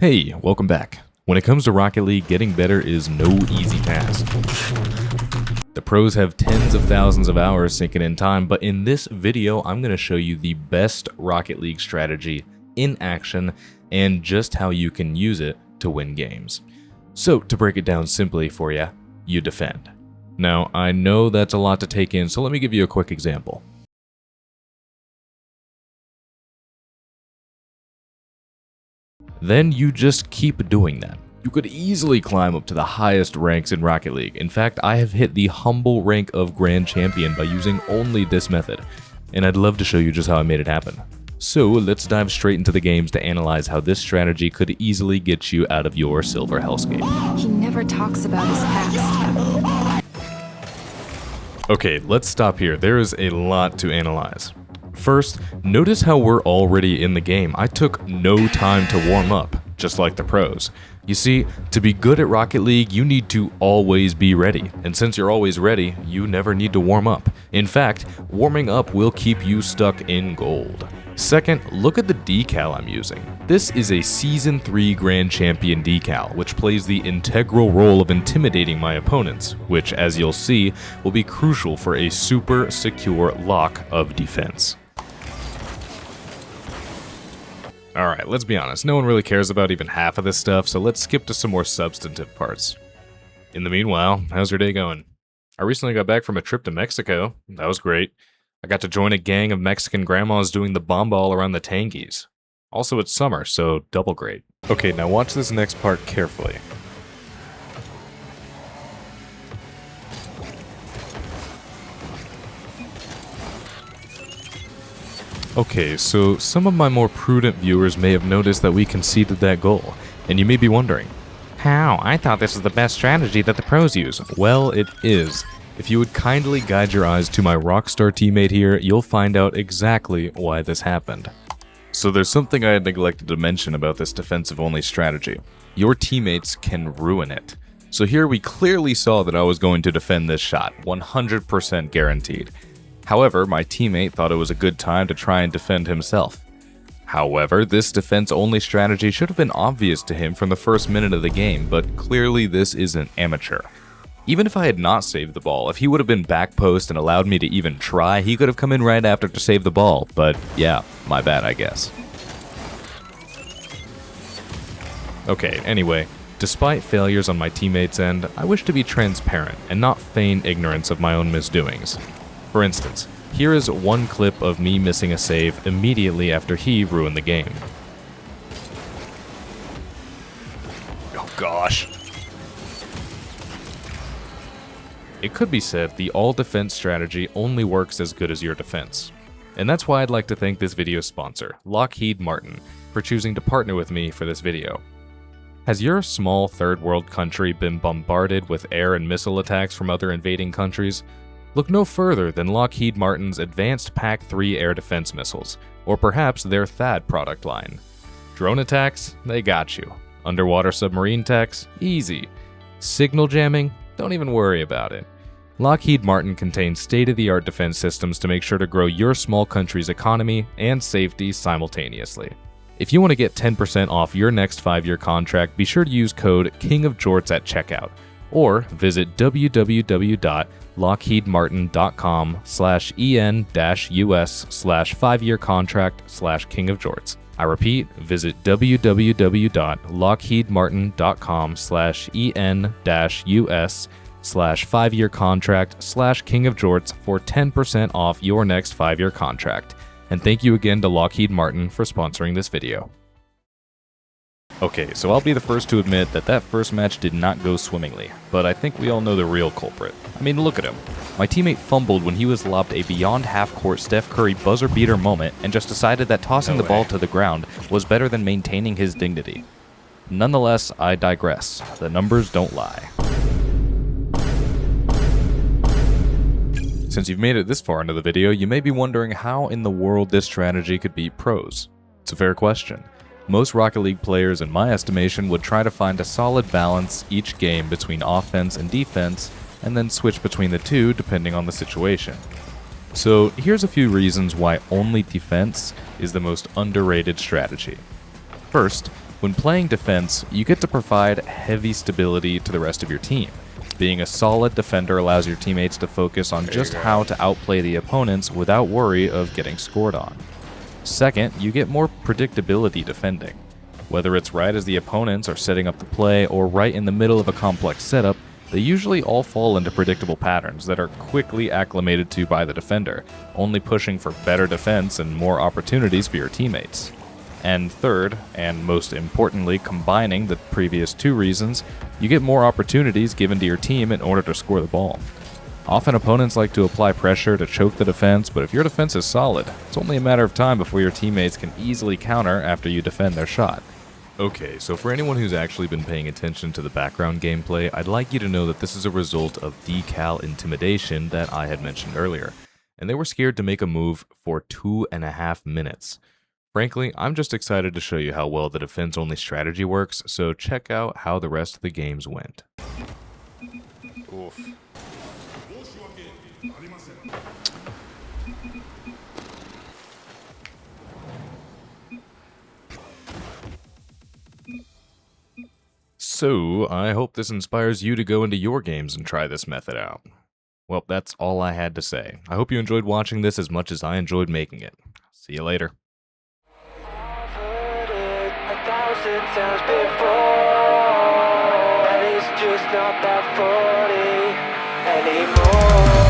Hey, welcome back. When it comes to Rocket League, getting better is no easy task. The pros have tens of thousands of hours sinking in time, but in this video, I'm going to show you the best Rocket League strategy in action and just how you can use it to win games. So, to break it down simply for you, you defend. Now, I know that's a lot to take in, so let me give you a quick example. Then you just keep doing that. You could easily climb up to the highest ranks in Rocket League. In fact, I have hit the humble rank of Grand Champion by using only this method, and I'd love to show you just how I made it happen. So let's dive straight into the games to analyze how this strategy could easily get you out of your silver hellscape. He never talks about his past. Okay, let's stop here. There is a lot to analyze. First, notice how we're already in the game. I took no time to warm up, just like the pros. You see, to be good at Rocket League, you need to always be ready. And since you're always ready, you never need to warm up. In fact, warming up will keep you stuck in gold. Second, look at the decal I'm using. This is a Season 3 Grand Champion decal, which plays the integral role of intimidating my opponents, which, as you'll see, will be crucial for a super secure lock of defense. Alright, let's be honest, no one really cares about even half of this stuff, so let's skip to some more substantive parts. In the meanwhile, how's your day going? I recently got back from a trip to Mexico. That was great. I got to join a gang of Mexican grandmas doing the bomb ball around the tangies. Also, it's summer, so double great. Okay, now watch this next part carefully. Okay, so some of my more prudent viewers may have noticed that we conceded that goal, and you may be wondering, how? I thought this was the best strategy that the pros use. Well, it is. If you would kindly guide your eyes to my rockstar teammate here, you'll find out exactly why this happened. So there's something I had neglected to mention about this defensive-only strategy. Your teammates can ruin it. So here we clearly saw that I was going to defend this shot, 100% guaranteed. However, my teammate thought it was a good time to try and defend himself. However, this defense-only strategy should have been obvious to him from the first minute of the game, but clearly this isn't amateur. Even if I had not saved the ball, if he would have been back post and allowed me to even try, he could have come in right after to save the ball, but yeah, my bad, I guess. Okay, anyway, despite failures on my teammate's end, I wish to be transparent and not feign ignorance of my own misdoings. For instance, here is one clip of me missing a save immediately after he ruined the game. Oh gosh. It could be said the all-defense strategy only works as good as your defense. And that's why I'd like to thank this video's sponsor, Lockheed Martin, for choosing to partner with me for this video. Has your small third world country been bombarded with air and missile attacks from other invading countries? Look no further than Lockheed Martin's Advanced PAC-3 air defense missiles, or perhaps their THAAD product line. Drone attacks? They got you. Underwater submarine attacks? Easy. Signal jamming? Don't even worry about it. Lockheed Martin contains state-of-the-art defense systems to make sure to grow your small country's economy and safety simultaneously. If you want to get 10% off your next 5-year contract, be sure to use code KINGOFJORTS at checkout, or visit www.lockheedmartin.com/en-us/5-year contract/KingofJorts. I repeat, visit www.lockheedmartin.com/en-us/5-year contract/KingofJorts for 10% off your next 5-year contract. And thank you again to Lockheed Martin for sponsoring this video. Okay, so I'll be the first to admit that first match did not go swimmingly, but I think we all know the real culprit. I mean, look at him. My teammate fumbled when he was lobbed a beyond half-court Steph Curry buzzer-beater moment and just decided that tossing the ball to the ground was better than maintaining his dignity. Nonetheless, I digress. The numbers don't lie. Since you've made it this far into the video, you may be wondering how in the world this strategy could beat pros. It's a fair question. Most Rocket League players, in my estimation, would try to find a solid balance each game between offense and defense, and then switch between the two depending on the situation. So here's a few reasons why only defense is the most underrated strategy. First, When playing defense, you get to provide heavy stability to the rest of your team. Being a solid defender allows your teammates to focus on just how to outplay the opponents without worry of getting scored on. Second, you get more predictability defending. Whether it's right as the opponents are setting up the play or right in the middle of a complex setup, they usually all fall into predictable patterns that are quickly acclimated to by the defender, only pushing for better defense and more opportunities for your teammates. And third, and most importantly, combining the previous two reasons, you get more opportunities given to your team in order to score the ball. Often opponents like to apply pressure to choke the defense, but if your defense is solid, it's only a matter of time before your teammates can easily counter after you defend their shot. Okay, so for anyone who's actually been paying attention to the background gameplay, I'd like you to know that this is a result of decal intimidation that I had mentioned earlier, and they were scared to make a move for 2.5 minutes. Frankly, I'm just excited to show you how well the defense-only strategy works, so check out how the rest of the games went. Oof. So, I hope this inspires you to go into your games and try this method out. Well, that's all I had to say. I hope you enjoyed watching this as much as I enjoyed making it. See you later. Times before, and it's just not that funny anymore.